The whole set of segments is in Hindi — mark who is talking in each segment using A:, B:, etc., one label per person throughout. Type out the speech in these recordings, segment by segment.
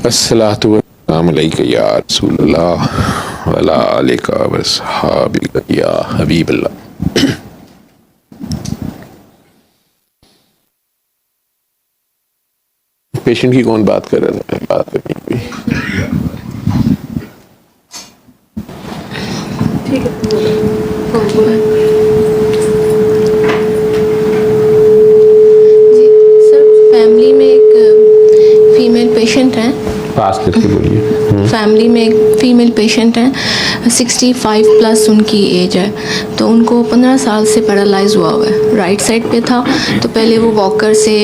A: अस्सलातु वस्सलामु अलैका या रसूलल्लाह व अला आलिका व अस्हाबिका या हबीबल्लाह। पेशेंट की कौन बात कर रहा है? बात करनी कोई
B: ठीक है। जी सर, फैमिली में एक फीमेल पेशेंट है।
A: पास करके बोलिए।
B: फैमिली में एक फीमेल पेशेंट है, 65 प्लस उनकी एज है। तो उनको 15 साल से पैरालाइज हुआ हुआ है। राइट साइड पे था तो पहले वो वॉकर से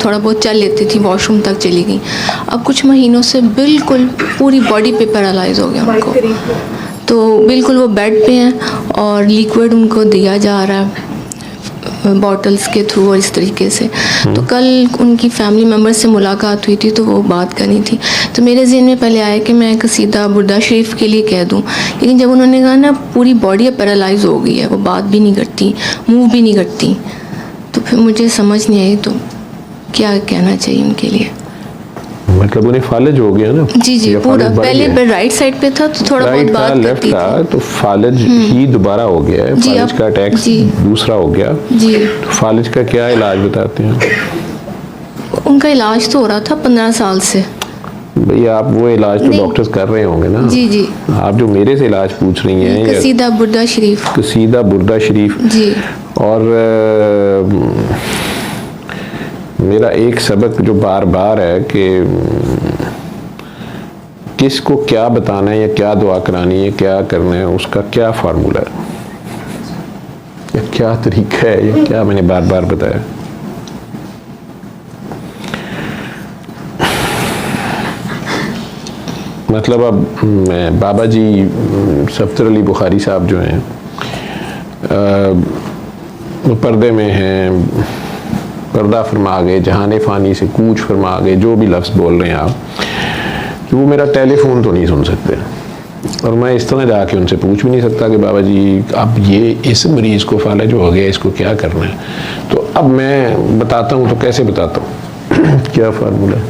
B: थोड़ा बहुत चल लेती थी, वॉशरूम तक चली गई। अब कुछ महीनों से बिल्कुल पूरी बॉडी पे पैरालाइज हो गया उनको। तो बिल्कुल वो बेड पे हैं और लिक्विड उनको दिया जा रहा है बॉटल्स के थ्रू और इस तरीके से। तो कल उनकी फैमिली मेम्बर से मुलाकात हुई थी तो वो बात करनी थी। तो मेरे ज़हन में पहले आया कि मैं कसीदा बुर्दा शरीफ के लिए कह दूं, लेकिन जब उन्होंने कहा ना पूरी बॉडी पैरालाइज हो गई है, वो बात भी नहीं करती, मूव भी नहीं करती, तो फिर मुझे समझ नहीं आई तो क्या कहना चाहिए उनके लिए।
A: मतलब उन्हें फालिज हो गया ना?
B: जी जी, पूरा पहले राइट साइड पे था तो थोड़ा बहुत बात करती थी,
A: तो फालिज ही दोबारा हो गया है। फालिज का अटैक दूसरा हो गया जी। तो फालिज का क्या इलाज बताते हैं?
B: उनका इलाज तो हो रहा था 15 साल से।
A: भैया आप वो इलाज तो डॉक्टर्स कर रहे होंगे ना?
B: जी जी।
A: आप जो मेरे से इलाज पूछ रही हैं,
B: कसीदा बुर्दा शरीफ।
A: कसीदा बुर्दा शरीफ
B: जी।
A: और मेरा एक सबक जो बार बार है कि किसको क्या बताना है या क्या दुआ करानी है, क्या करना है, उसका क्या फार्मूला है या क्या तरीका है, या क्या मैंने बार बार बताया। मतलब अब बाबा जी सफदर अली बुखारी साहब जो हैं वो पर्दे में हैं, पर्दा फरमा गए, जहाने फ़ानी से कूच फरमा गए, जो भी लफ्ज़ बोल रहे हैं आप, कि वो मेरा टेलीफोन तो नहीं सुन सकते और मैं इस तरह जाके उनसे पूछ भी नहीं सकता कि बाबा जी अब ये इस मरीज़ को फालिज हो गया, इसको क्या करना है। तो अब मैं बताता हूँ तो कैसे बताता हूँ क्या फार्मूला है?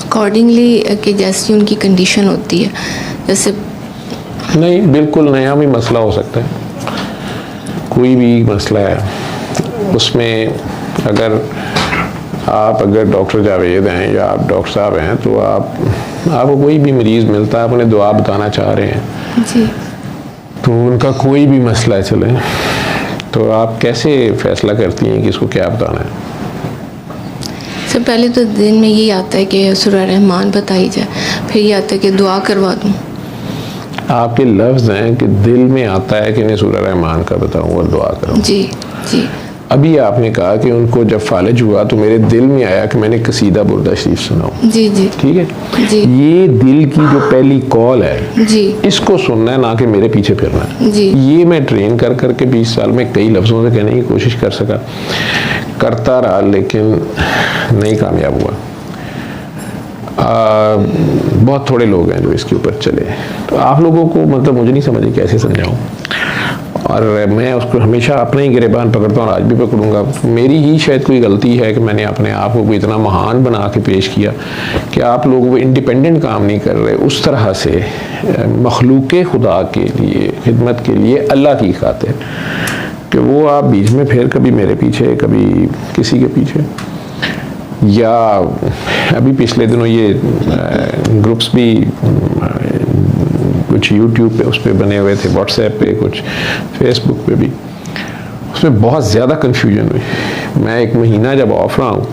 B: अकॉर्डिंगली कि जैसी उनकी कंडीशन होती है, जैसे
A: नहीं बिल्कुल नया भी मसला हो सकता है, कोई भी मसला है उसमें अगर डॉक्टर जावेद हैं या आप डॉक्टर साहब हैं तो आपको कोई भी मरीज़ मिलता है, अपने दुआ बताना चाह रहे हैं
B: जी,
A: तो उनका कोई भी मसला है चले, तो आप कैसे फैसला करती हैं कि इसको क्या बताना है?
B: सबसे पहले तो दिन में यही आता है कि सूरह रहमान बताई जाए, फिर ये आता है कि दुआ करवा दूँ।
A: आपके लफ्ज़ हैं कि दिल में आता है कि मैं सूरह रहमान का बताऊँ और दुआ करूँ।
B: जी जी।
A: अभी आपने कहा कि उनको जब फालिज हुआ तो मेरे दिल में आया कि मैंने कसीदा बुर्दा शरीफ सुनाऊं।
B: जी जी।
A: ठीक है
B: जी।
A: ये दिल की जो पहली कॉल है
B: जी,
A: इसको सुनना है, ना कि मेरे पीछे फिरना है
B: जी।
A: ये मैं ट्रेन कर करके 20 साल में कई लफ्ज़ों से कहने की कोशिश करता रहा लेकिन नहीं कामयाब हुआ। बहुत थोड़े लोग हैं जो इसके ऊपर चले, तो आप लोगों को मतलब मुझे नहीं समझ कैसे समझाऊं, और मैं उसको हमेशा अपने ही गिरेबान पकड़ता हूँ और आज भी पकड़ूंगा। मेरी ही शायद कोई गलती है कि मैंने अपने आप को इतना महान बना के पेश किया कि आप लोग वो इंडिपेंडेंट काम नहीं कर रहे उस तरह से मखलूक़ खुदा के लिए, खिदमत के लिए, अल्लाह की खातिर, कि वो आप बीच में फिर कभी मेरे पीछे कभी किसी के पीछे, या अभी पिछले दिनों ये ग्रुप्स भी कुछ यूट्यूब पे उस पर बने हुए थे, व्हाट्सएप पे, कुछ फेसबुक पे भी, उसमें बहुत ज़्यादा कन्फ्यूजन हुई। मैं एक महीना जब ऑफ रहा हूँ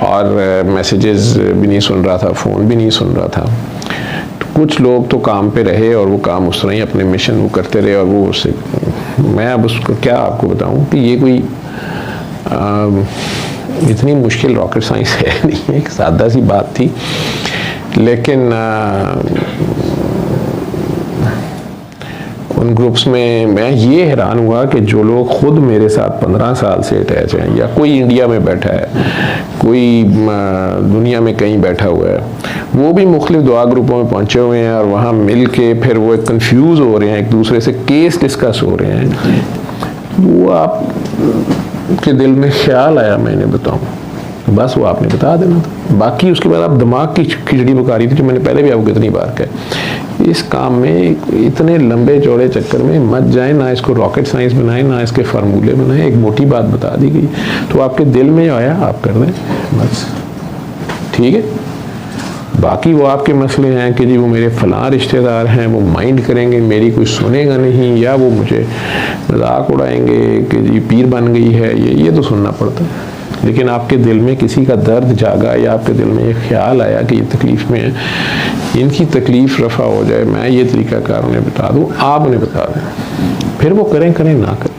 A: और मैसेजेस भी नहीं सुन रहा था, फ़ोन भी नहीं सुन रहा था, तो कुछ लोग तो काम पे रहे और वो काम उस तरह ही अपने मिशन वो करते रहे, और वो उससे मैं अब उसको क्या आपको बताऊँ कि ये कोई इतनी मुश्किल रॉकेट साइंस है नहीं, एक सादा सी बात थी, लेकिन उन ग्रुप्स में मैं ये हैरान हुआ कि जो लोग खुद मेरे साथ 15 साल से अटैच हैं, या कोई इंडिया में बैठा है, कोई दुनिया में कहीं बैठा हुआ है, वो भी मुख्तलिफ दुआ ग्रुपों में पहुंचे हुए हैं और वहाँ मिल के फिर वो कंफ्यूज हो रहे हैं, एक दूसरे से केस डिस्कस हो रहे हैं। वो आप के दिल में ख्याल आया, मैंने बताऊं बस वो आपने बता देना था। बाकी उसके बाद आप दिमाग की खिचड़ी पका रही थी, जो मैंने पहले भी आपको कितनी बार कहा। इस काम में इतने लंबे चौड़े चक्कर में मत जाए, ना इसको रॉकेट साइंस बनाए, ना इसके फार्मूले बनाए। एक मोटी बात बता दी गई तो आपके दिल में जो आया आप कर दें बस, ठीक है। बाकी वो आपके मसले हैं कि जी वो मेरे फलां रिश्तेदार हैं, वो माइंड करेंगे, मेरी कोई सुनेगा नहीं, या वो मुझे मजाक उड़ाएंगे कि जी पीर बन गई है, ये तो सुनना पड़ता है। लेकिन आपके दिल में किसी का दर्द जागा, या आपके दिल में ये ख्याल आया कि ये तकलीफ़ में है, इनकी तकलीफ़ रफ़ा हो जाए, मैं ये तरीक़ाकार उन्हें बता दूँ, आप उन्हें बता दें, फिर वो करें ना करें।